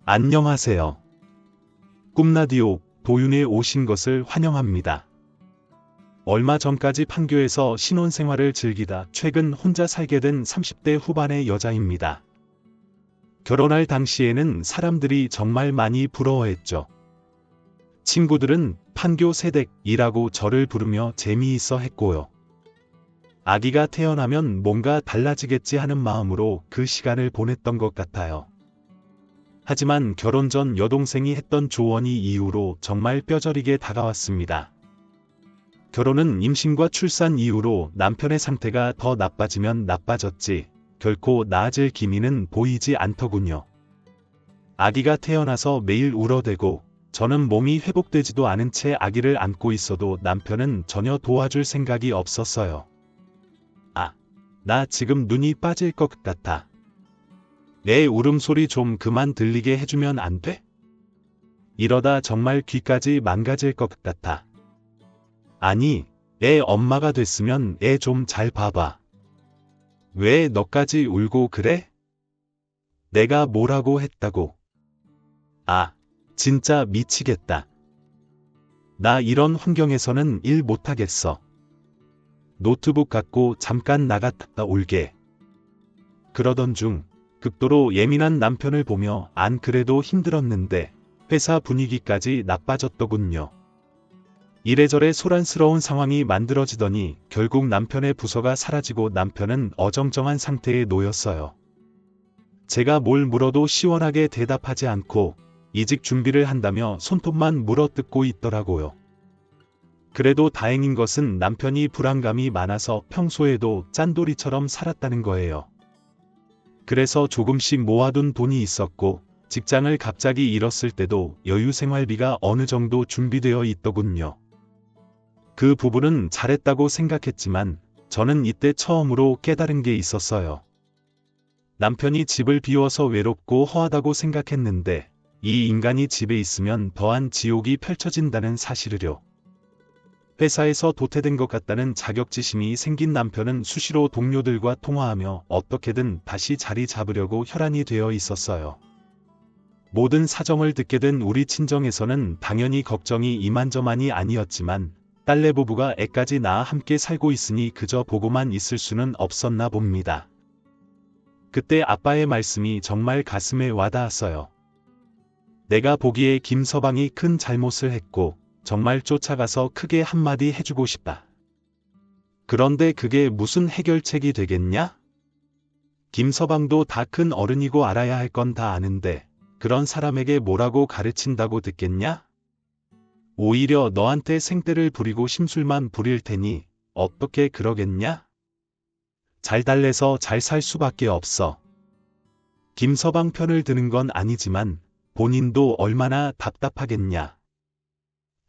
안녕하세요. 꿈라디오 도윤에 오신 것을 환영합니다. 얼마 전까지 판교에서 신혼생활을 즐기다 최근 혼자 살게 된 30대 후반의 여자입니다. 결혼할 당시에는 사람들이 정말 많이 부러워했죠. 친구들은 판교 새댁이라고 저를 부르며 재미있어 했고요. 아기가 태어나면 뭔가 달라지겠지 하는 마음으로 그 시간을 보냈던 것 같아요. 하지만 결혼 전 여동생이 했던 조언이 이후로 정말 뼈저리게 다가왔습니다. 결혼은 임신과 출산 이후로 남편의 상태가 더 나빠지면 나빠졌지 결코 나아질 기미는 보이지 않더군요. 아기가 태어나서 매일 울어대고 저는 몸이 회복되지도 않은 채 아기를 안고 있어도 남편은 전혀 도와줄 생각이 없었어요. 나 지금 눈이 빠질 것 같아. 내 울음소리 좀 그만 들리게 해주면 안 돼? 이러다 정말 귀까지 망가질 것 같아. 아니, 애 엄마가 됐으면 애 좀 잘 봐봐. 왜 너까지 울고 그래? 내가 뭐라고 했다고? 진짜 미치겠다. 나 이런 환경에서는 일 못하겠어. 노트북 갖고 잠깐 나갔다 올게. 그러던 중 극도로 예민한 남편을 보며 안 그래도 힘들었는데 회사 분위기까지 나빠졌더군요. 이래저래 소란스러운 상황이 만들어지더니 결국 남편의 부서가 사라지고 남편은 어정쩡한 상태에 놓였어요. 제가 뭘 물어도 시원하게 대답하지 않고 이직 준비를 한다며 손톱만 물어뜯고 있더라고요. 그래도 다행인 것은 남편이 불안감이 많아서 평소에도 짠돌이처럼 살았다는 거예요. 그래서 조금씩 모아둔 돈이 있었고 직장을 갑자기 잃었을 때도 여유 생활비가 어느 정도 준비되어 있더군요. 그 부분은 잘했다고 생각했지만 저는 이때 처음으로 깨달은 게 있었어요. 남편이 집을 비워서 외롭고 허하다고 생각했는데 이 인간이 집에 있으면 더한 지옥이 펼쳐진다는 사실을요. 회사에서 도태된 것 같다는 자격지심이 생긴 남편은 수시로 동료들과 통화하며 어떻게든 다시 자리 잡으려고 혈안이 되어 있었어요. 모든 사정을 듣게 된 우리 친정에서는 당연히 걱정이 이만저만이 아니었지만 딸내 부부가 애까지 낳아 함께 살고 있으니 그저 보고만 있을 수는 없었나 봅니다. 그때 아빠의 말씀이 정말 가슴에 와닿았어요. 내가 보기에 김서방이 큰 잘못을 했고 정말 쫓아가서 크게 한마디 해주고 싶다. 그런데 그게 무슨 해결책이 되겠냐? 김서방도 다 큰 어른이고 알아야 할 건 다 아는데 그런 사람에게 뭐라고 가르친다고 듣겠냐? 오히려 너한테 생떼를 부리고 심술만 부릴 테니 어떻게 그러겠냐? 잘 달래서 잘 살 수밖에 없어. 김서방 편을 드는 건 아니지만 본인도 얼마나 답답하겠냐.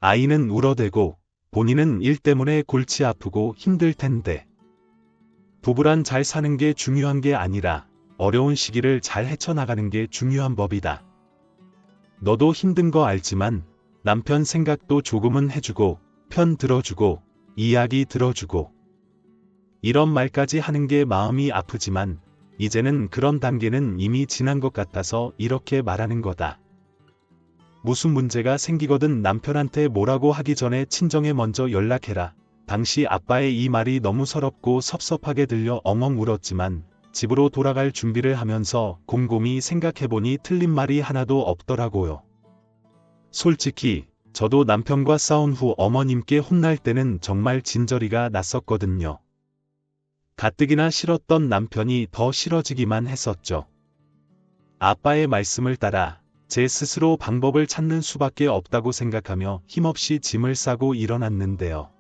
아이는 울어대고 본인은 일 때문에 골치 아프고 힘들 텐데. 부부란 잘 사는 게 중요한 게 아니라 어려운 시기를 잘 헤쳐나가는 게 중요한 법이다. 너도 힘든 거 알지만 남편 생각도 조금은 해주고 편 들어주고 이야기 들어주고 이런 말까지 하는 게 마음이 아프지만 이제는 그런 단계는 이미 지난 것 같아서 이렇게 말하는 거다. 무슨 문제가 생기거든 남편한테 뭐라고 하기 전에 친정에 먼저 연락해라. 당시 아빠의 이 말이 너무 서럽고 섭섭하게 들려 엉엉 울었지만 집으로 돌아갈 준비를 하면서 곰곰이 생각해보니 틀린 말이 하나도 없더라고요. 솔직히 저도 남편과 싸운 후 어머님께 혼날 때는 정말 진저리가 났었거든요. 가뜩이나 싫었던 남편이 더 싫어지기만 했었죠. 아빠의 말씀을 따라 제 스스로 방법을 찾는 수밖에 없다고 생각하며 힘없이 짐을 싸고 일어났는데요.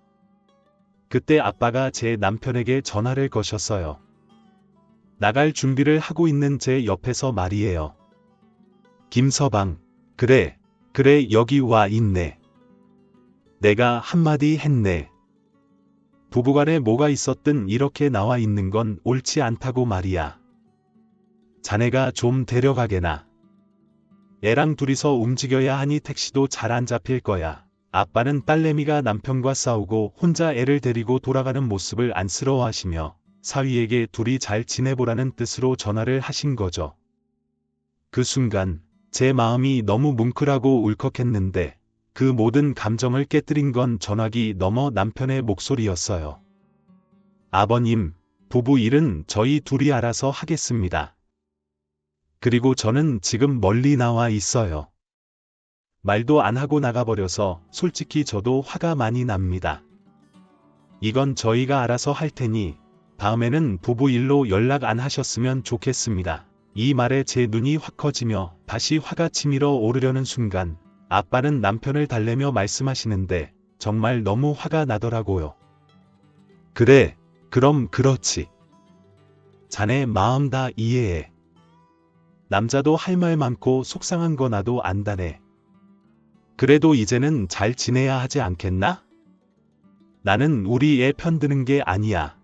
그때 아빠가 제 남편에게 전화를 거셨어요. 나갈 준비를 하고 있는 제 옆에서 말이에요. 김서방, 그래 여기 와 있네. 내가 한마디 했네. 부부간에 뭐가 있었든 이렇게 나와 있는 건 옳지 않다고 말이야. 자네가 좀 데려가게나. 애랑 둘이서 움직여야 하니 택시도 잘 안 잡힐 거야. 아빠는 딸내미가 남편과 싸우고 혼자 애를 데리고 돌아가는 모습을 안쓰러워하시며 사위에게 둘이 잘 지내보라는 뜻으로 전화를 하신 거죠. 그 순간 제 마음이 너무 뭉클하고 울컥했는데 그 모든 감정을 깨뜨린 건 전화기 너머 남편의 목소리였어요. 아버님, 부부 일은 저희 둘이 알아서 하겠습니다. 그리고 저는 지금 멀리 나와 있어요. 말도 안 하고 나가버려서 솔직히 저도 화가 많이 납니다. 이건 저희가 알아서 할 테니 다음에는 부부 일로 연락 안 하셨으면 좋겠습니다. 이 말에 제 눈이 확 커지며 다시 화가 치밀어 오르려는 순간 아빠는 남편을 달래며 말씀하시는데 정말 너무 화가 나더라고요. 그래, 그럼 그렇지. 자네 마음 다 이해해. 남자도 할 말 많고 속상한 거 나도 안다네. 그래도 이제는 잘 지내야 하지 않겠나? 나는 우리 애 편드는 게 아니야.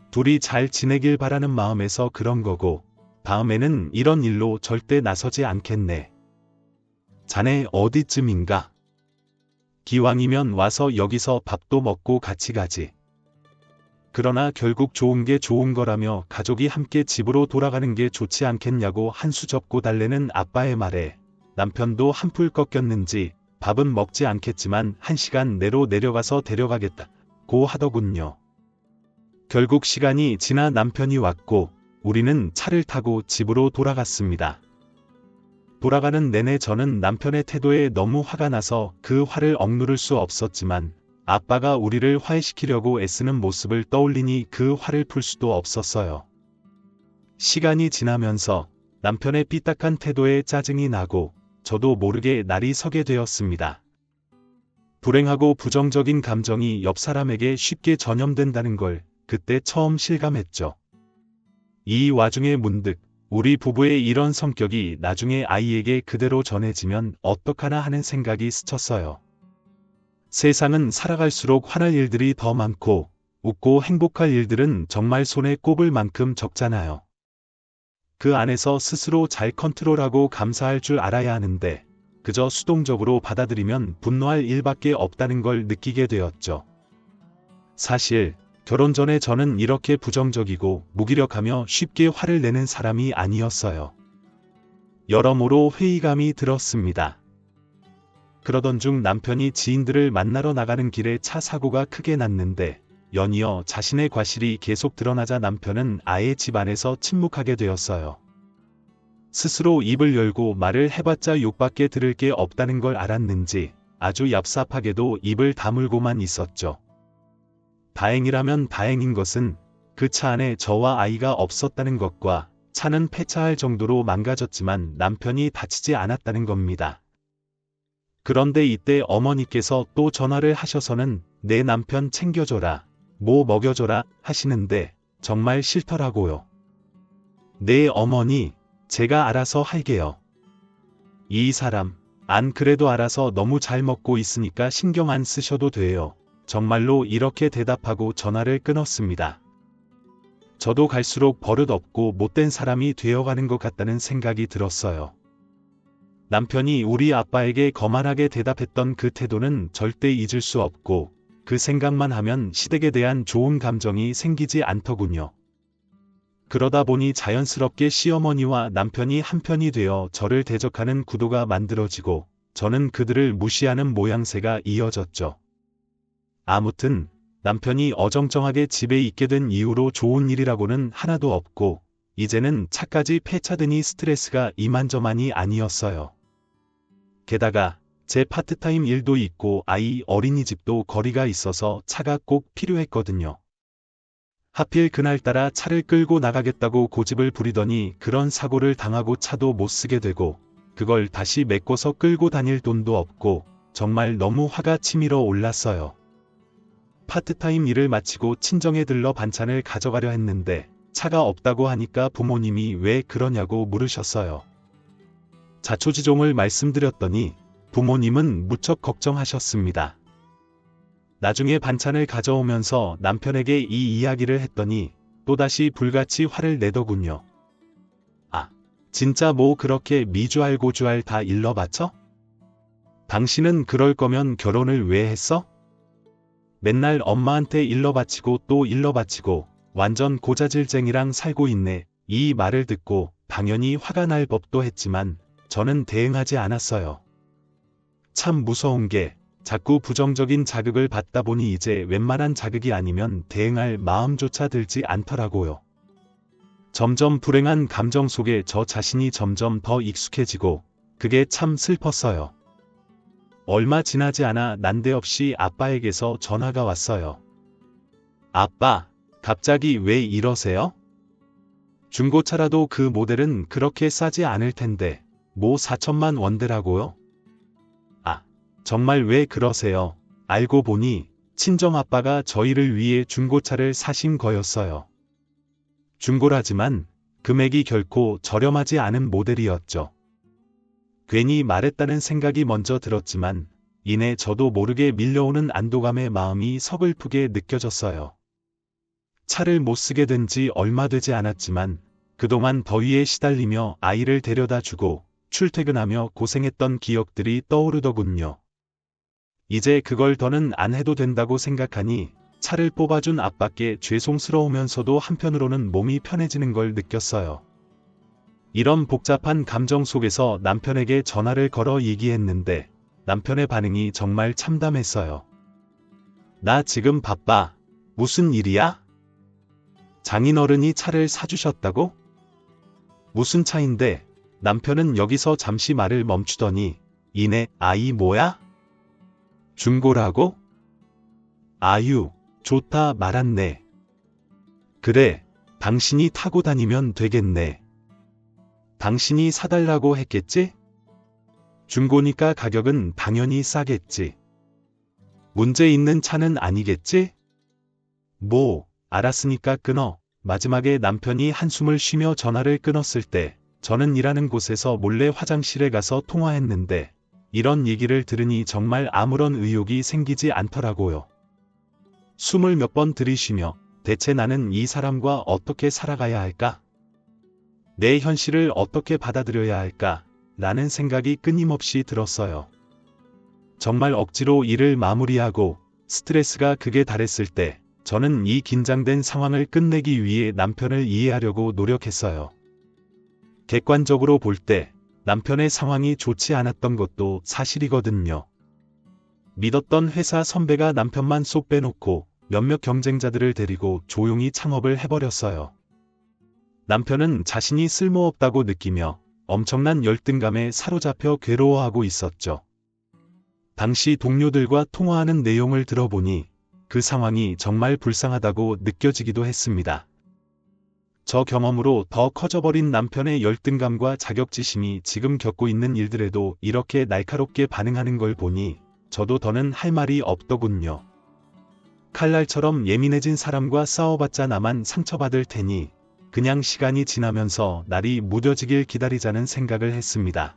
둘이 잘 지내길 바라는 마음에서 그런 거고 다음에는 이런 일로 절대 나서지 않겠네. 자네 어디쯤인가? 기왕이면 와서 여기서 밥도 먹고 같이 가지. 그러나 결국 좋은 게 좋은 거라며 가족이 함께 집으로 돌아가는 게 좋지 않겠냐고 한 수 접고 달래는 아빠의 말에 남편도 한풀 꺾였는지 밥은 먹지 않겠지만 1시간 내로 내려가서 데려가겠다고 하더군요. 결국 시간이 지나 남편이 왔고 우리는 차를 타고 집으로 돌아갔습니다. 돌아가는 내내 저는 남편의 태도에 너무 화가 나서 그 화를 억누를 수 없었지만 아빠가 우리를 화해시키려고 애쓰는 모습을 떠올리니 그 화를 풀 수도 없었어요. 시간이 지나면서 남편의 삐딱한 태도에 짜증이 나고 저도 모르게 날이 서게 되었습니다. 불행하고 부정적인 감정이 옆 사람에게 쉽게 전염된다는 걸 그때 처음 실감했죠. 이 와중에 문득 우리 부부의 이런 성격이 나중에 아이에게 그대로 전해지면 어떡하나 하는 생각이 스쳤어요. 세상은 살아갈수록 화날 일들이 더 많고 웃고 행복할 일들은 정말 손에 꼽을 만큼 적잖아요. 그 안에서 스스로 잘 컨트롤하고 감사할 줄 알아야 하는데 그저 수동적으로 받아들이면 분노할 일밖에 없다는 걸 느끼게 되었죠. 사실 결혼 전에 저는 이렇게 부정적이고 무기력하며 쉽게 화를 내는 사람이 아니었어요. 여러모로 회의감이 들었습니다. 그러던 중 남편이 지인들을 만나러 나가는 길에 차 사고가 크게 났는데 연이어 자신의 과실이 계속 드러나자 남편은 아예 집 안에서 침묵하게 되었어요. 스스로 입을 열고 말을 해봤자 욕밖에 들을 게 없다는 걸 알았는지 아주 얍삽하게도 입을 다물고만 있었죠. 다행이라면 다행인 것은 그 차 안에 저와 아이가 없었다는 것과 차는 폐차할 정도로 망가졌지만 남편이 다치지 않았다는 겁니다. 그런데 이때 어머니께서 또 전화를 하셔서는 내 남편 챙겨줘라, 뭐 먹여줘라 하시는데 정말 싫더라고요. 네 어머니, 제가 알아서 할게요. 이 사람, 안 그래도 알아서 너무 잘 먹고 있으니까 신경 안 쓰셔도 돼요. 정말로 이렇게 대답하고 전화를 끊었습니다. 저도 갈수록 버릇없고 못된 사람이 되어가는 것 같다는 생각이 들었어요. 남편이 우리 아빠에게 거만하게 대답했던 그 태도는 절대 잊을 수 없고 그 생각만 하면 시댁에 대한 좋은 감정이 생기지 않더군요. 그러다 보니 자연스럽게 시어머니와 남편이 한편이 되어 저를 대적하는 구도가 만들어지고 저는 그들을 무시하는 모양새가 이어졌죠. 아무튼 남편이 어정쩡하게 집에 있게 된 이후로 좋은 일이라고는 하나도 없고 이제는 차까지 폐차되니 스트레스가 이만저만이 아니었어요. 게다가 제 파트타임 일도 있고 아이 어린이집도 거리가 있어서 차가 꼭 필요했거든요. 하필 그날따라 차를 끌고 나가겠다고 고집을 부리더니 그런 사고를 당하고 차도 못 쓰게 되고 그걸 다시 메꿔서 끌고 다닐 돈도 없고 정말 너무 화가 치밀어 올랐어요. 파트타임 일을 마치고 친정에 들러 반찬을 가져가려 했는데 차가 없다고 하니까 부모님이 왜 그러냐고 물으셨어요. 자초지종을 말씀드렸더니 부모님은 무척 걱정하셨습니다. 나중에 반찬을 가져오면서 남편에게 이 이야기를 했더니 또다시 불같이 화를 내더군요. 아, 진짜 뭐 그렇게 미주알 고주알 다 일러 바쳐? 당신은 그럴 거면 결혼을 왜 했어? 맨날 엄마한테 일러 바치고 또 일러 바치고 완전 고자질쟁이랑 살고 있네. 이 말을 듣고 당연히 화가 날 법도 했지만 저는 대응하지 않았어요. 참 무서운 게 자꾸 부정적인 자극을 받다 보니 이제 웬만한 자극이 아니면 대응할 마음조차 들지 않더라고요. 점점 불행한 감정 속에 저 자신이 점점 더 익숙해지고 그게 참 슬펐어요. 얼마 지나지 않아 난데없이 아빠에게서 전화가 왔어요. 아빠, 갑자기 왜 이러세요? 중고차라도 그 모델은 그렇게 싸지 않을 텐데 뭐 4천만 원대라고요? 아, 정말 왜 그러세요? 알고 보니 친정아빠가 저희를 위해 중고차를 사신 거였어요. 중고라지만 금액이 결코 저렴하지 않은 모델이었죠. 괜히 말했다는 생각이 먼저 들었지만 이내 저도 모르게 밀려오는 안도감의 마음이 서글프게 느껴졌어요. 차를 못 쓰게 된 지 얼마 되지 않았지만 그동안 더위에 시달리며 아이를 데려다 주고 출퇴근하며 고생했던 기억들이 떠오르더군요. 이제 그걸 더는 안 해도 된다고 생각하니 차를 뽑아준 아빠께 죄송스러우면서도 한편으로는 몸이 편해지는 걸 느꼈어요. 이런 복잡한 감정 속에서 남편에게 전화를 걸어 얘기했는데 남편의 반응이 정말 참담했어요. 나 지금 바빠. 무슨 일이야? 장인어른이 차를 사주셨다고? 무슨 차인데? 남편은 여기서 잠시 말을 멈추더니 이내 아이 뭐야? 중고라고? 아유, 좋다 말았네. 그래, 당신이 타고 다니면 되겠네. 당신이 사달라고 했겠지? 중고니까 가격은 당연히 싸겠지. 문제 있는 차는 아니겠지? 뭐, 알았으니까 끊어. 마지막에 남편이 한숨을 쉬며 전화를 끊었을 때 저는 일하는 곳에서 몰래 화장실에 가서 통화했는데 이런 얘기를 들으니 정말 아무런 의욕이 생기지 않더라고요. 숨을 몇 번 들이쉬며 대체 나는 이 사람과 어떻게 살아가야 할까? 내 현실을 어떻게 받아들여야 할까? 라는 생각이 끊임없이 들었어요. 정말 억지로 일을 마무리하고 스트레스가 극에 달했을 때 저는 이 긴장된 상황을 끝내기 위해 남편을 이해하려고 노력했어요. 객관적으로 볼 때 남편의 상황이 좋지 않았던 것도 사실이거든요. 믿었던 회사 선배가 남편만 쏙 빼놓고 몇몇 경쟁자들을 데리고 조용히 창업을 해버렸어요. 남편은 자신이 쓸모없다고 느끼며 엄청난 열등감에 사로잡혀 괴로워하고 있었죠. 당시 동료들과 통화하는 내용을 들어보니 그 상황이 정말 불쌍하다고 느껴지기도 했습니다. 저 경험으로 더 커져버린 남편의 열등감과 자격지심이 지금 겪고 있는 일들에도 이렇게 날카롭게 반응하는 걸 보니 저도 더는 할 말이 없더군요. 칼날처럼 예민해진 사람과 싸워봤자 나만 상처받을 테니 그냥 시간이 지나면서 날이 무뎌지길 기다리자는 생각을 했습니다.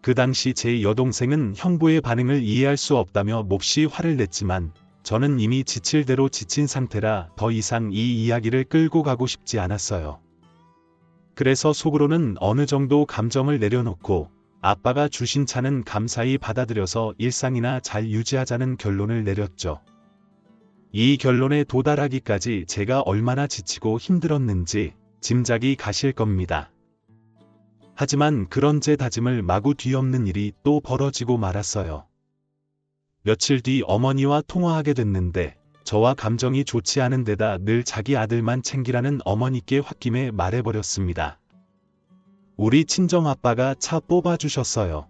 그 당시 제 여동생은 형부의 반응을 이해할 수 없다며 몹시 화를 냈지만 저는 이미 지칠 대로 지친 상태라 더 이상 이 이야기를 끌고 가고 싶지 않았어요. 그래서 속으로는 어느 정도 감정을 내려놓고 아빠가 주신 차는 감사히 받아들여서 일상이나 잘 유지하자는 결론을 내렸죠. 이 결론에 도달하기까지 제가 얼마나 지치고 힘들었는지 짐작이 가실 겁니다. 하지만 그런 제 다짐을 마구 뒤엎는 일이 또 벌어지고 말았어요. 며칠 뒤 어머니와 통화하게 됐는데 저와 감정이 좋지 않은 데다 늘 자기 아들만 챙기라는 어머니께 홧김에 말해버렸습니다. 우리 친정아빠가 차 뽑아주셨어요.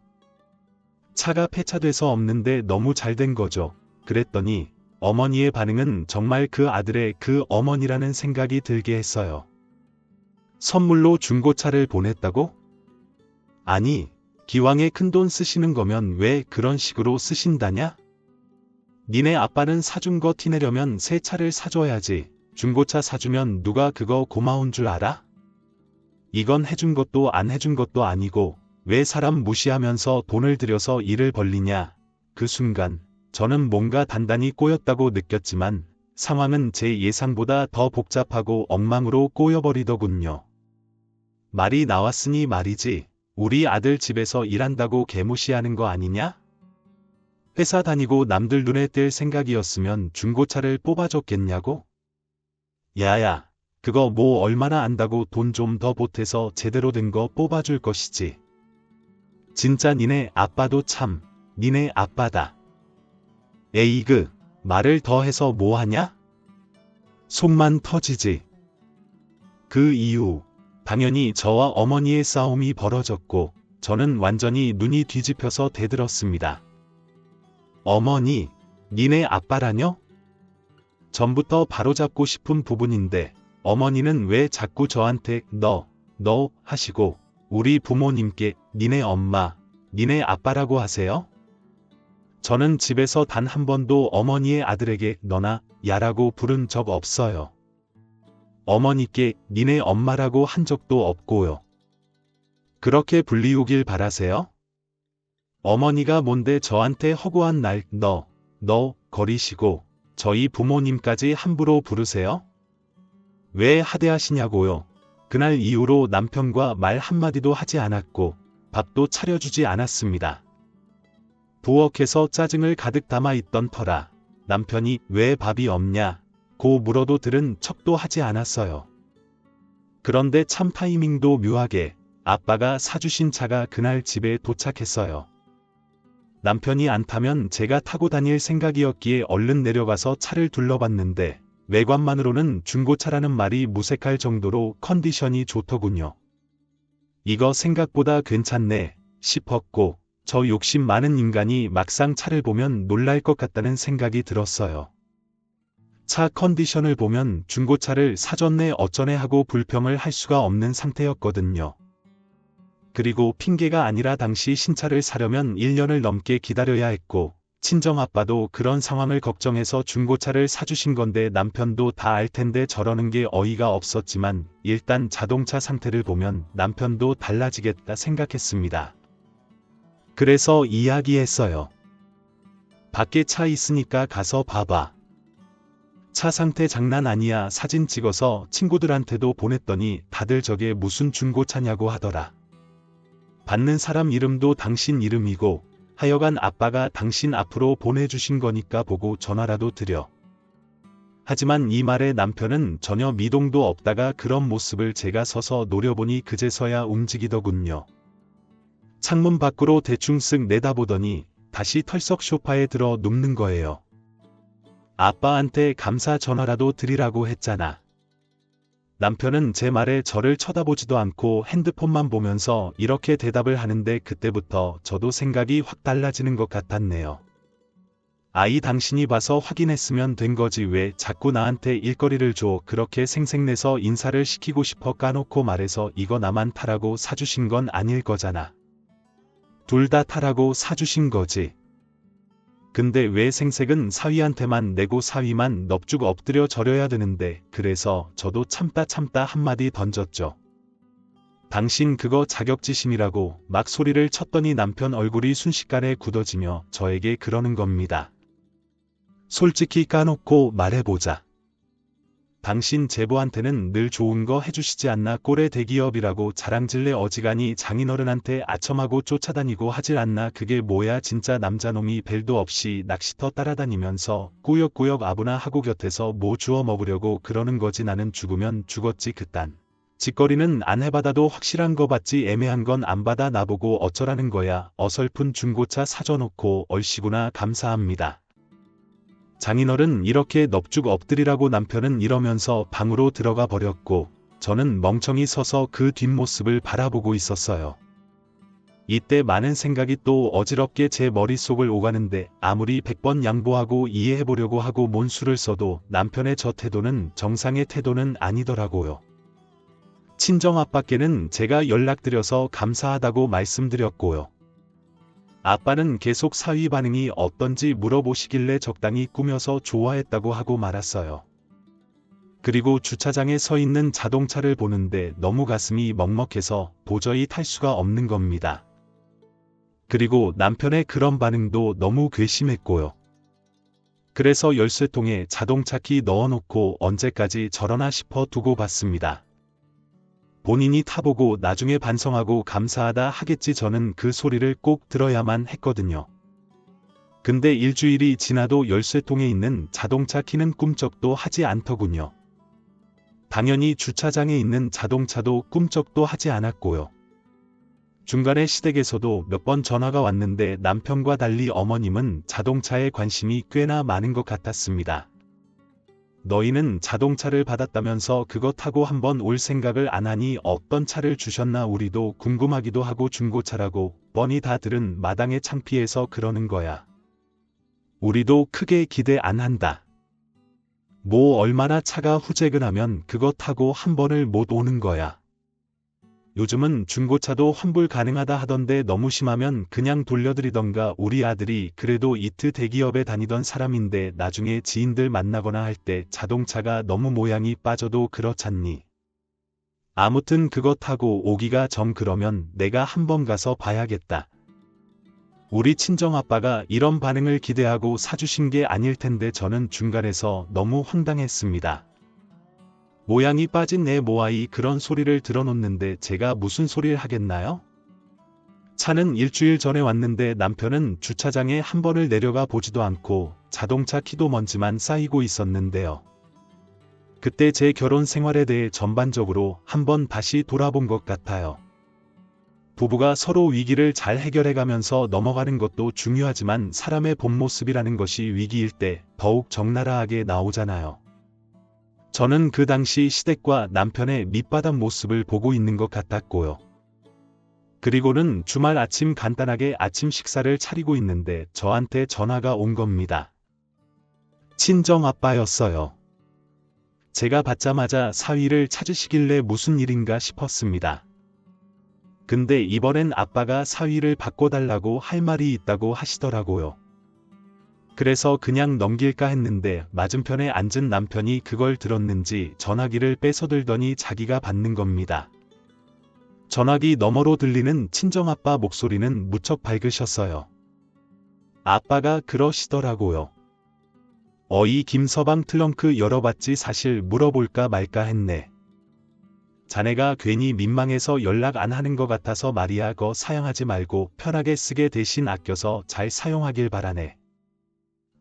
차가 폐차돼서 없는데 너무 잘된 거죠. 그랬더니 어머니의 반응은 정말 그 아들의 그 어머니라는 생각이 들게 했어요. 선물로 중고차를 보냈다고? 아니, 기왕에 큰돈 쓰시는 거면 왜 그런 식으로 쓰신다냐? 니네 아빠는 사준 거 티내려면 새 차를 사줘야지. 중고차 사주면 누가 그거 고마운 줄 알아? 이건 해준 것도 안 해준 것도 아니고 왜 사람 무시하면서 돈을 들여서 일을 벌리냐. 그 순간 저는 뭔가 단단히 꼬였다고 느꼈지만 상황은 제 예상보다 더 복잡하고 엉망으로 꼬여버리더군요. 말이 나왔으니 말이지. 우리 아들 집에서 일한다고 개무시하는 거 아니냐? 회사 다니고 남들 눈에 띌 생각이었으면 중고차를 뽑아줬겠냐고? 야야, 그거 뭐 얼마나 안다고 돈 좀 더 보태서 제대로 된 거 뽑아줄 것이지. 진짜 니네 아빠도 참, 니네 아빠다. 에이그, 말을 더 해서 뭐하냐? 속만 터지지. 그 이후, 당연히 저와 어머니의 싸움이 벌어졌고, 저는 완전히 눈이 뒤집혀서 대들었습니다. 어머니, 니네 아빠라뇨? 전부터 바로잡고 싶은 부분인데, 어머니는 왜 자꾸 저한테 너 하시고, 우리 부모님께 니네 엄마, 니네 아빠라고 하세요? 저는 집에서 단 한 번도 어머니의 아들에게 너나 야라고 부른 적 없어요. 어머니께 니네 엄마라고 한 적도 없고요. 그렇게 불리우길 바라세요? 어머니가 뭔데 저한테 허구한 날 너 거리시고 저희 부모님까지 함부로 부르세요? 왜 하대하시냐고요. 그날 이후로 남편과 말 한마디도 하지 않았고 밥도 차려주지 않았습니다. 부엌에서 짜증을 가득 담아 있던 터라 남편이 왜 밥이 없냐고 물어도 들은 척도 하지 않았어요. 그런데 참 타이밍도 묘하게 아빠가 사주신 차가 그날 집에 도착했어요. 남편이 안 타면 제가 타고 다닐 생각이었기에 얼른 내려가서 차를 둘러봤는데 외관만으로는 중고차라는 말이 무색할 정도로 컨디션이 좋더군요. 이거 생각보다 괜찮네 싶었고 저 욕심 많은 인간이 막상 차를 보면 놀랄 것 같다는 생각이 들었어요. 차 컨디션을 보면 중고차를 사줬네 어쩌네 하고 불평을 할 수가 없는 상태였거든요. 그리고 핑계가 아니라 당시 신차를 사려면 1년을 넘게 기다려야 했고 친정아빠도 그런 상황을 걱정해서 중고차를 사주신 건데 남편도 다 알 텐데 저러는 게 어이가 없었지만 일단 자동차 상태를 보면 남편도 달라지겠다 생각했습니다. 그래서 이야기했어요. 밖에 차 있으니까 가서 봐봐. 차 상태 장난 아니야 사진 찍어서 친구들한테도 보냈더니 다들 저게 무슨 중고차냐고 하더라. 받는 사람 이름도 당신 이름이고 하여간 아빠가 당신 앞으로 보내주신 거니까 보고 전화라도 드려. 하지만 이 말에 남편은 전혀 미동도 없다가 그런 모습을 제가 서서 노려보니 그제서야 움직이더군요. 창문 밖으로 대충 쓱 내다보더니 다시 털썩 소파에 들어 눕는 거예요. 아빠한테 감사 전화라도 드리라고 했잖아. 남편은 제 말에 저를 쳐다보지도 않고 핸드폰만 보면서 이렇게 대답을 하는데 그때부터 저도 생각이 확 달라지는 것 같았네요. 아이 당신이 봐서 확인했으면 된 거지 왜 자꾸 나한테 일거리를 줘 그렇게 생색내서 인사를 시키고 싶어 까놓고 말해서 이거 나만 타라고 사주신 건 아닐 거잖아. 둘 다 타라고 사주신 거지. 근데 왜 생색은 사위한테만 내고 사위만 넙죽 엎드려 절여야 되는데 그래서 저도 참다 한마디 던졌죠. 당신 그거 자격지심이라고 막 소리를 쳤더니 남편 얼굴이 순식간에 굳어지며 저에게 그러는 겁니다. 솔직히 까놓고 말해보자. 당신 제보한테는 늘 좋은 거 해주시지 않나 꼴의 대기업이라고 자랑질래 어지간히 장인어른한테 아첨하고 쫓아다니고 하질 않나 그게 뭐야 진짜 남자놈이 벨도 없이 낚시터 따라다니면서 꾸역꾸역 아부나 하고 곁에서 뭐 주워 먹으려고 그러는 거지 나는 죽으면 죽었지 그딴. 짓거리는 안 해받아도 확실한 거 받지 애매한 건 안 받아 나보고 어쩌라는 거야 어설픈 중고차 사줘놓고 얼씨구나 감사합니다. 장인어른 이렇게 넙죽 엎드리라고 남편은 이러면서 방으로 들어가 버렸고 저는 멍청이 서서 그 뒷모습을 바라보고 있었어요. 이때 많은 생각이 또 어지럽게 제 머릿속을 오가는데 아무리 100번 양보하고 이해해보려고 하고 몬수를 써도 남편의 저 태도는 정상의 태도는 아니더라고요. 친정아빠께는 제가 연락드려서 감사하다고 말씀드렸고요. 아빠는 계속 사위 반응이 어떤지 물어보시길래 적당히 꾸며서 좋아했다고 하고 말았어요. 그리고 주차장에 서 있는 자동차를 보는데 너무 가슴이 먹먹해서 도저히 탈 수가 없는 겁니다. 그리고 남편의 그런 반응도 너무 괘씸했고요. 그래서 열쇠통에 자동차 키 넣어놓고 언제까지 저러나 싶어 두고 봤습니다. 본인이 타보고 나중에 반성하고 감사하다 하겠지 저는 그 소리를 꼭 들어야만 했거든요. 근데 일주일이 지나도 열쇠통에 있는 자동차 키는 꿈쩍도 하지 않더군요. 당연히 주차장에 있는 자동차도 꿈쩍도 하지 않았고요. 중간에 시댁에서도 몇 번 전화가 왔는데 남편과 달리 어머님은 자동차에 관심이 꽤나 많은 것 같았습니다. 너희는 자동차를 받았다면서 그거 타고 한번 올 생각을 안 하니 어떤 차를 주셨나 우리도 궁금하기도 하고 중고차라고 뻔히 다 들은 마당에 창피해서 그러는 거야. 우리도 크게 기대 안 한다. 뭐 얼마나 차가 후재근하면 그거 타고 한 번을 못 오는 거야. 요즘은 중고차도 환불 가능하다 하던데 너무 심하면 그냥 돌려드리던가 우리 아들이 그래도 이트 대기업에 다니던 사람인데 나중에 지인들 만나거나 할 때 자동차가 너무 모양이 빠져도 그렇잖니. 아무튼 그거 타고 오기가 정 그러면 내가 한번 가서 봐야겠다. 우리 친정아빠가 이런 반응을 기대하고 사주신 게 아닐 텐데 저는 중간에서 너무 황당했습니다. 모양이 빠진 내 모아이 그런 소리를 들어놓는데 제가 무슨 소리를 하겠나요? 차는 일주일 전에 왔는데 남편은 주차장에 한 번을 내려가 보지도 않고 자동차 키도 먼지만 쌓이고 있었는데요. 그때 제 결혼 생활에 대해 전반적으로 한번 다시 돌아본 것 같아요. 부부가 서로 위기를 잘 해결해가면서 넘어가는 것도 중요하지만 사람의 본 모습이라는 것이 위기일 때 더욱 적나라하게 나오잖아요. 저는 그 당시 시댁과 남편의 밑바닥 모습을 보고 있는 것 같았고요. 그리고는 주말 아침 간단하게 아침 식사를 차리고 있는데 저한테 전화가 온 겁니다. 친정아빠였어요. 제가 받자마자 사위를 찾으시길래 무슨 일인가 싶었습니다. 근데 이번엔 아빠가 사위를 바꿔달라고 할 말이 있다고 하시더라고요. 그래서 그냥 넘길까 했는데 맞은편에 앉은 남편이 그걸 들었는지 전화기를 뺏어들더니 자기가 받는 겁니다. 전화기 너머로 들리는 친정아빠 목소리는 무척 밝으셨어요. 아빠가 그러시더라고요. 어이 김서방 트렁크 열어봤지 사실 물어볼까 말까 했네. 자네가 괜히 민망해서 연락 안 하는 것 같아서 말이야 거 사용하지 말고 편하게 쓰게 대신 아껴서 잘 사용하길 바라네.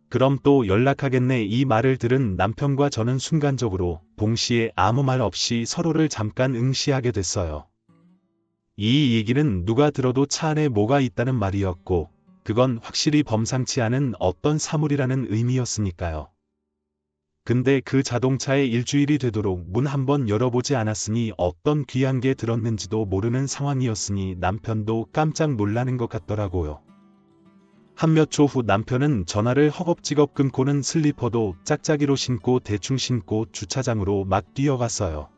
그럼 또 연락하겠네. 이 말을 들은 남편과 저는 순간적으로 동시에 아무 말 없이 서로를 잠깐 응시하게 됐어요. 이 얘기는 누가 들어도 차 안에 뭐가 있다는 말이었고 그건 확실히 범상치 않은 어떤 사물이라는 의미였으니까요. 근데 그 자동차에 일주일이 되도록 문 한번 열어보지 않았으니 어떤 귀한 게 들었는지도 모르는 상황이었으니 남편도 깜짝 놀라는 것 같더라고요. 한 몇 초 후 남편은 전화를 허겁지겁 끊고는 슬리퍼도 짝짝이로 신고 대충 신고 주차장으로 막 뛰어갔어요.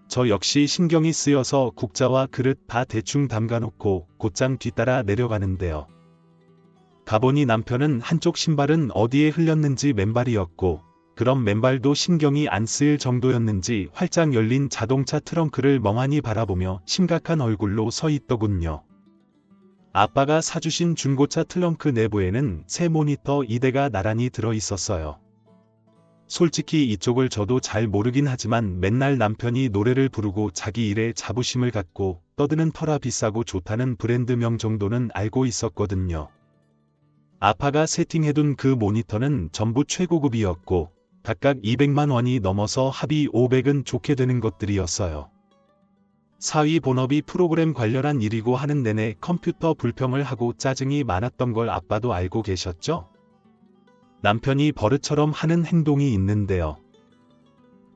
저 역시 신경이 쓰여서 국자와 그릇 다 대충 담가놓고 곧장 뒤따라 내려가는데요. 가보니 남편은 한쪽 신발은 어디에 흘렸는지 맨발이었고 그럼 맨발도 신경이 안 쓰일 정도였는지 활짝 열린 자동차 트렁크를 멍하니 바라보며 심각한 얼굴로 서 있더군요. 아빠가 사주신 중고차 트렁크 내부에는 새 모니터 2대가 나란히 들어 있었어요. 솔직히 이쪽을 저도 잘 모르긴 하지만 맨날 남편이 노래를 부르고 자기 일에 자부심을 갖고 떠드는 터라 비싸고 좋다는 브랜드명 정도는 알고 있었거든요. 아빠가 세팅해둔 그 모니터는 전부 최고급이었고 각각 200만 원이 넘어서 합의 500은 좋게 되는 것들이었어요. 사위 본업이 프로그램 관련한 일이고 하는 내내 컴퓨터 불평을 하고 짜증이 많았던 걸 아빠도 알고 계셨죠? 남편이 버릇처럼 하는 행동이 있는데요.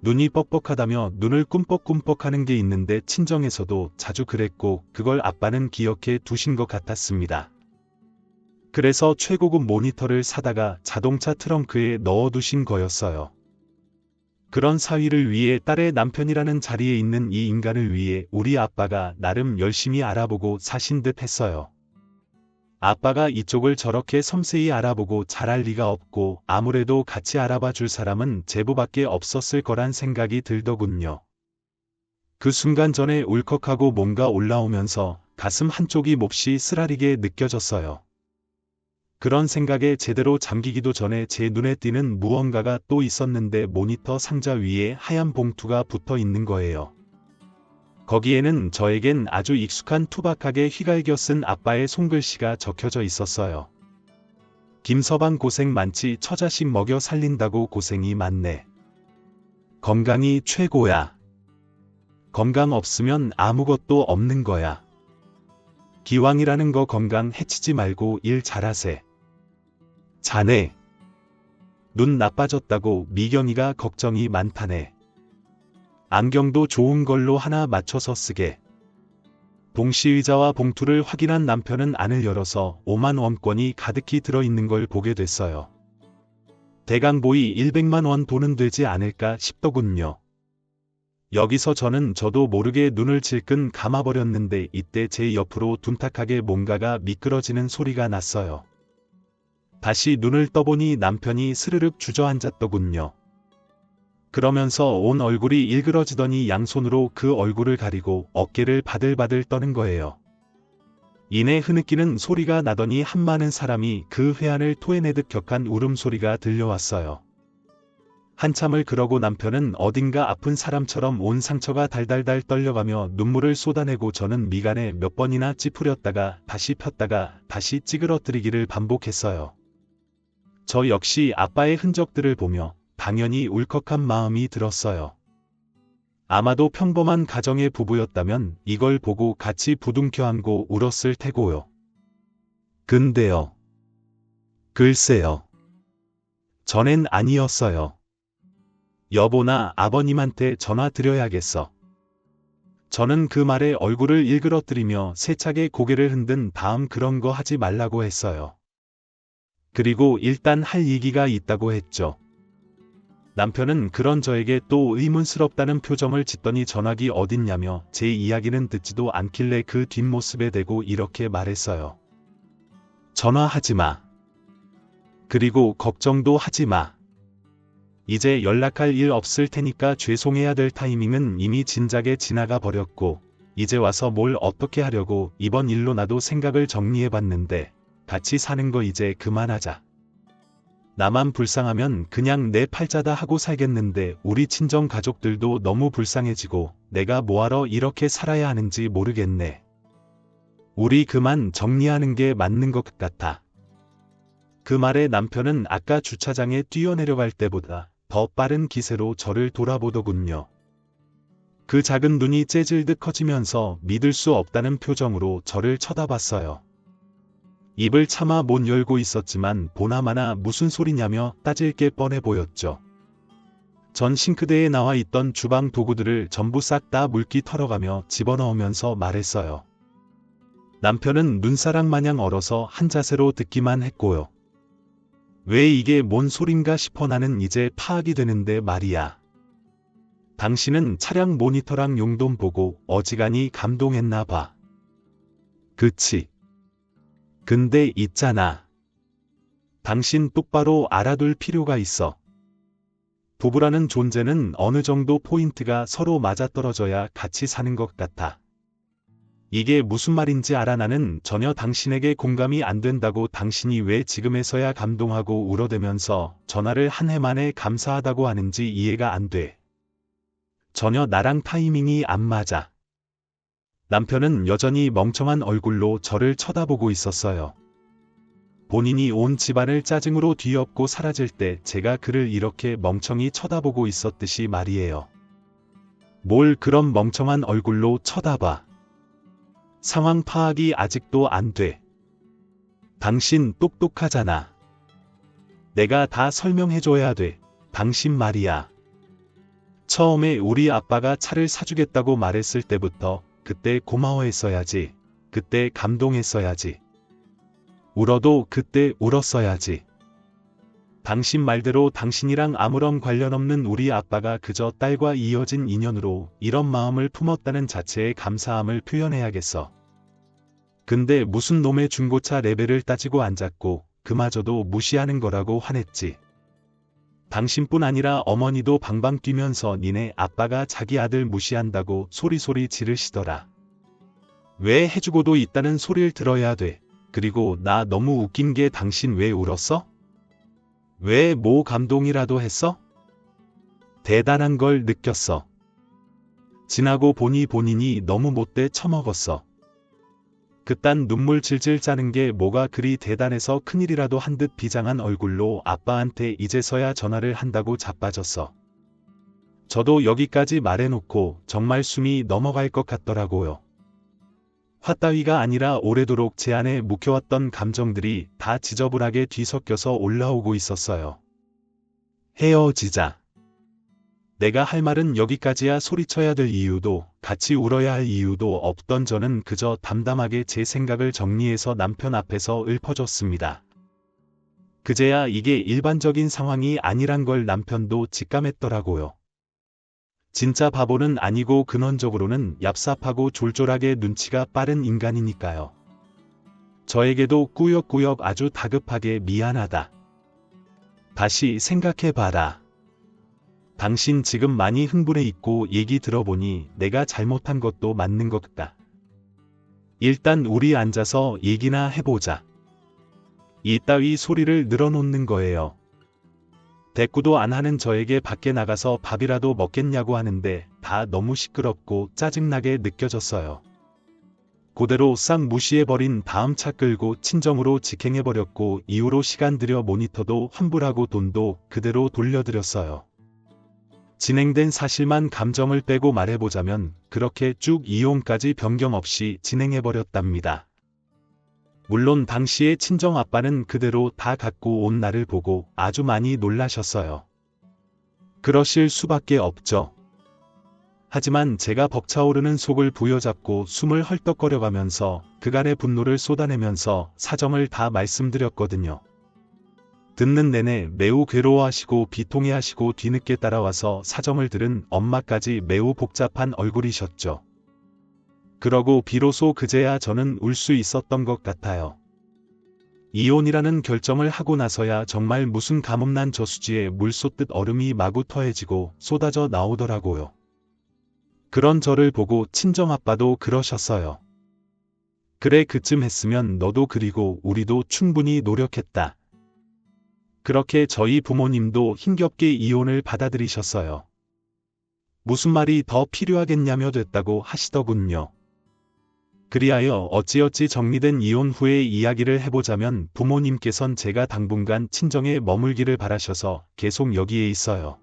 눈이 뻑뻑하다며 눈을 꿈뻑꿈뻑 하는 게 있는데 친정에서도 자주 그랬고 그걸 아빠는 기억해 두신 것 같았습니다. 그래서 최고급 모니터를 사다가 자동차 트렁크에 넣어두신 거였어요. 그런 사위를 위해 딸의 남편이라는 자리에 있는 이 인간을 위해 우리 아빠가 나름 열심히 알아보고 사신 듯 했어요. 아빠가 이쪽을 저렇게 섬세히 알아보고 잘할 리가 없고 아무래도 같이 알아봐 줄 사람은 제부밖에 없었을 거란 생각이 들더군요. 그 순간 전에 울컥하고 뭔가 올라오면서 가슴 한쪽이 몹시 쓰라리게 느껴졌어요. 그런 생각에 제대로 잠기기도 전에 제 눈에 띄는 무언가가 또 있었는데 모니터 상자 위에 하얀 봉투가 붙어 있는 거예요. 거기에는 저에겐 아주 익숙한 투박하게 휘갈겨 쓴 아빠의 손글씨가 적혀져 있었어요. 김서방 고생 많지 처자식 먹여 살린다고 고생이 많네. 건강이 최고야. 건강 없으면 아무것도 없는 거야. 기왕이라는 거 건강 해치지 말고 일 잘하세. 자네. 눈 나빠졌다고 미경이가 걱정이 많다네. 안경도 좋은 걸로 하나 맞춰서 쓰게. 동시의자와 봉투를 확인한 남편은 안을 열어서 5만 원권이 가득히 들어있는 걸 보게 됐어요. 대강보이 100만 원 돈은 되지 않을까 싶더군요. 여기서 저도 모르게 눈을 질끈 감아버렸는데 이때 제 옆으로 둔탁하게 뭔가가 미끄러지는 소리가 났어요. 다시 눈을 떠보니 남편이 스르륵 주저앉았더군요. 그러면서 온 얼굴이 일그러지더니 양손으로 그 얼굴을 가리고 어깨를 바들바들 떠는 거예요. 이내 흐느끼는 소리가 나더니 한많은 사람이 그 회한을 토해내듯 격한 울음소리가 들려왔어요. 한참을 그러고 남편은 어딘가 아픈 사람처럼 온 상처가 달달달 떨려가며 눈물을 쏟아내고 저는 미간에 몇 번이나 찌푸렸다가 다시 폈다가 다시 찌그러뜨리기를 반복했어요. 저 역시 아빠의 흔적들을 보며 당연히 울컥한 마음이 들었어요. 아마도 평범한 가정의 부부였다면 이걸 보고 같이 부둥켜 안고 울었을 테고요. 근데요. 글쎄요. 전엔 아니었어요. 여보나 아버님한테 전화 드려야겠어. 저는 그 말에 얼굴을 일그러뜨리며 세차게 고개를 흔든 다음 그런 거 하지 말라고 했어요. 그리고 일단 할 얘기가 있다고 했죠. 남편은 그런 저에게 또 의문스럽다는 표정을 짓더니 전화기 어딨냐며 제 이야기는 듣지도 않길래 그 뒷모습에 대고 이렇게 말했어요. 전화하지 마. 그리고 걱정도 하지 마. 이제 연락할 일 없을 테니까 죄송해야 될 타이밍은 이미 진작에 지나가 버렸고 이제 와서 뭘 어떻게 하려고 이번 일로 나도 생각을 정리해봤는데 같이 사는 거 이제 그만하자. 나만 불쌍하면 그냥 내 팔자다 하고 살겠는데 우리 친정 가족들도 너무 불쌍해지고 내가 뭐하러 이렇게 살아야 하는지 모르겠네. 우리 그만 정리하는 게 맞는 것 같아. 그 말에 남편은 아까 주차장에 뛰어내려갈 때보다 더 빠른 기세로 저를 돌아보더군요. 그 작은 눈이 째질듯 커지면서 믿을 수 없다는 표정으로 저를 쳐다봤어요. 입을 차마 못 열고 있었지만 보나마나 무슨 소리냐며 따질 게 뻔해 보였죠. 전 싱크대에 나와 있던 주방 도구들을 전부 싹 다 물기 털어가며 집어넣으면서 말했어요. 남편은 눈사람 마냥 얼어서 한 자세로 듣기만 했고요. 왜 이게 뭔 소린가 싶어 나는 이제 파악이 되는데 말이야. 당신은 차량 모니터랑 용돈 보고 어지간히 감동했나 봐. 그치? 근데 있잖아. 당신 똑바로 알아둘 필요가 있어. 부부라는 존재는 어느 정도 포인트가 서로 맞아떨어져야 같이 사는 것 같아. 이게 무슨 말인지 알아. 나는 전혀 당신에게 공감이 안 된다고. 당신이 왜 지금에서야 감동하고 울어대면서 전화를 한 해 만에 감사하다고 하는지 이해가 안 돼. 전혀 나랑 타이밍이 안 맞아. 남편은 여전히 멍청한 얼굴로 저를 쳐다보고 있었어요. 본인이 온 집안을 짜증으로 뒤엎고 사라질 때 제가 그를 이렇게 멍청이 쳐다보고 있었듯이 말이에요. 뭘 그런 멍청한 얼굴로 쳐다봐. 상황 파악이 아직도 안 돼. 당신 똑똑하잖아. 내가 다 설명해줘야 돼. 당신 말이야. 처음에 우리 아빠가 차를 사주겠다고 말했을 때부터 그때 고마워했어야지. 그때 감동했어야지. 울어도 그때 울었어야지. 당신 말대로 당신이랑 아무런 관련 없는 우리 아빠가 그저 딸과 이어진 인연으로 이런 마음을 품었다는 자체에 감사함을 표현해야겠어. 근데 무슨 놈의 중고차 레벨을 따지고 앉았고 그마저도 무시하는 거라고 화냈지. 당신뿐 아니라 어머니도 방방 뛰면서 니네 아빠가 자기 아들 무시한다고 소리소리 지르시더라. 왜 해주고도 있다는 소리를 들어야 돼. 그리고 나 너무 웃긴 게 당신 왜 울었어? 왜 뭐 감동이라도 했어? 대단한 걸 느꼈어. 지나고 보니 본인이 너무 못돼 처먹었어. 그딴 눈물 질질 짜는 게 뭐가 그리 대단해서 큰일이라도 한 듯 비장한 얼굴로 아빠한테 이제서야 전화를 한다고 자빠졌어. 저도 여기까지 말해놓고 정말 숨이 넘어갈 것 같더라고요. 화 따위가 아니라 오래도록 제 안에 묵혀왔던 감정들이 다 지저분하게 뒤섞여서 올라오고 있었어요. 헤어지자. 내가 할 말은 여기까지야. 소리쳐야 될 이유도 같이 울어야 할 이유도 없던 저는 그저 담담하게 제 생각을 정리해서 남편 앞에서 읊어줬습니다. 그제야 이게 일반적인 상황이 아니란 걸 남편도 직감했더라고요. 진짜 바보는 아니고 근원적으로는 얍삽하고 졸졸하게 눈치가 빠른 인간이니까요. 저에게도 꾸역꾸역 아주 다급하게 미안하다. 다시 생각해봐라. 당신 지금 많이 흥분해 있고 얘기 들어보니 내가 잘못한 것도 맞는 것 같다. 일단 우리 앉아서 얘기나 해보자. 이따위 소리를 늘어놓는 거예요. 대꾸도 안 하는 저에게 밖에 나가서 밥이라도 먹겠냐고 하는데 다 너무 시끄럽고 짜증나게 느껴졌어요. 그대로 싹 무시해버린 다음 차 끌고 친정으로 직행해버렸고 이후로 시간 들여 모니터도 환불하고 돈도 그대로 돌려드렸어요. 진행된 사실만 감정을 빼고 말해보자면 그렇게 쭉 이혼까지 변경 없이 진행해버렸답니다. 물론 당시에 친정아빠는 그대로 다 갖고 온 나를 보고 아주 많이 놀라셨어요. 그러실 수밖에 없죠. 하지만 제가 벅차오르는 속을 부여잡고 숨을 헐떡거려가면서 그간의 분노를 쏟아내면서 사정을 다 말씀드렸거든요. 듣는 내내 매우 괴로워하시고 비통해하시고 뒤늦게 따라와서 사정을 들은 엄마까지 매우 복잡한 얼굴이셨죠. 그러고 비로소 그제야 저는 울 수 있었던 것 같아요. 이혼이라는 결정을 하고 나서야 정말 무슨 가뭄난 저수지에 물 쏟듯 얼음이 마구 터해지고 쏟아져 나오더라고요. 그런 저를 보고 친정아빠도 그러셨어요. 그래, 그쯤 했으면 너도 그리고 우리도 충분히 노력했다. 그렇게 저희 부모님도 힘겹게 이혼을 받아들이셨어요. 무슨 말이 더 필요하겠냐며 됐다고 하시더군요. 그리하여 어찌어찌 정리된 이혼 후의 이야기를 해보자면 부모님께선 제가 당분간 친정에 머물기를 바라셔서 계속 여기에 있어요.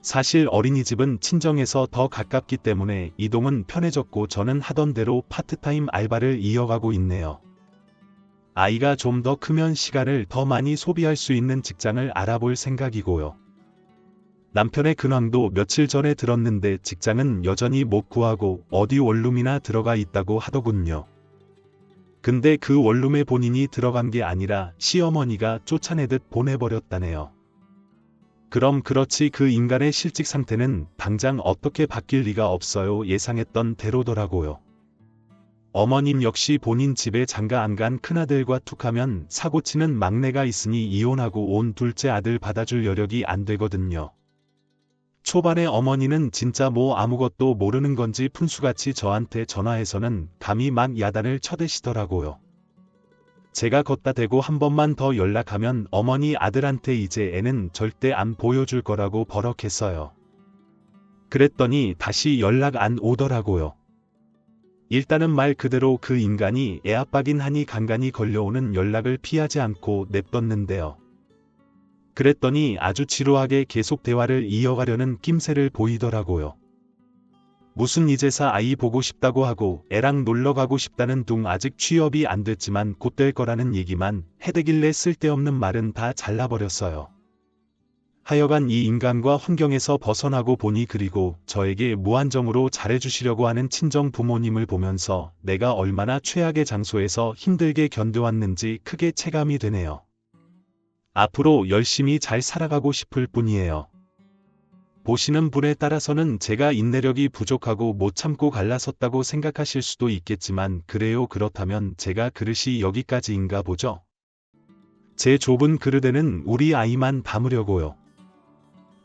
사실 어린이집은 친정에서 더 가깝기 때문에 이동은 편해졌고 저는 하던 대로 파트타임 알바를 이어가고 있네요. 아이가 좀 더 크면 시간을 더 많이 소비할 수 있는 직장을 알아볼 생각이고요. 남편의 근황도 며칠 전에 들었는데 직장은 여전히 못 구하고 어디 원룸이나 들어가 있다고 하더군요. 근데 그 원룸에 본인이 들어간 게 아니라 시어머니가 쫓아내듯 보내버렸다네요. 그럼 그렇지, 그 인간의 실직 상태는 당장 어떻게 바뀔 리가 없어요. 예상했던 대로더라고요. 어머님 역시 본인 집에 장가 안 간 큰아들과 툭하면 사고치는 막내가 있으니 이혼하고 온 둘째 아들 받아줄 여력이 안 되거든요. 초반에 어머니는 진짜 뭐 아무것도 모르는 건지 푼수같이 저한테 전화해서는 감히 막 야단을 쳐대시더라고요. 제가 걷다 대고 한 번만 더 연락하면 어머니 아들한테 이제 애는 절대 안 보여줄 거라고 버럭했어요. 그랬더니 다시 연락 안 오더라고요. 일단은 말 그대로 그 인간이 애압박인 하니 간간히 걸려오는 연락을 피하지 않고 냅뒀는데요. 그랬더니 아주 지루하게 계속 대화를 이어가려는 낌새를 보이더라고요. 무슨 이제사 아이 보고 싶다고 하고 애랑 놀러 가고 싶다는 둥, 아직 취업이 안 됐지만 곧 될 거라는 얘기만 해대길래 쓸데없는 말은 다 잘라버렸어요. 하여간 이 인간과 환경에서 벗어나고 보니, 그리고 저에게 무한정으로 잘해주시려고 하는 친정 부모님을 보면서 내가 얼마나 최악의 장소에서 힘들게 견뎌왔는지 크게 체감이 되네요. 앞으로 열심히 잘 살아가고 싶을 뿐이에요. 보시는 분에 따라서는 제가 인내력이 부족하고 못 참고 갈라섰다고 생각하실 수도 있겠지만 그래요. 그렇다면 제가 그릇이 여기까지인가 보죠. 제 좁은 그릇에는 우리 아이만 담으려고요.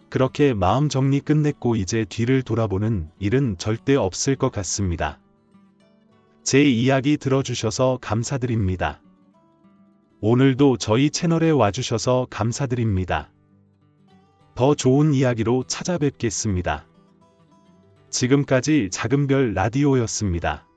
그렇게 마음 정리 끝냈고 이제 뒤를 돌아보는 일은 절대 없을 것 같습니다. 제 이야기 들어주셔서 감사드립니다. 오늘도 저희 채널에 와주셔서 감사드립니다. 더 좋은 이야기로 찾아뵙겠습니다. 지금까지 작은별 라디오였습니다.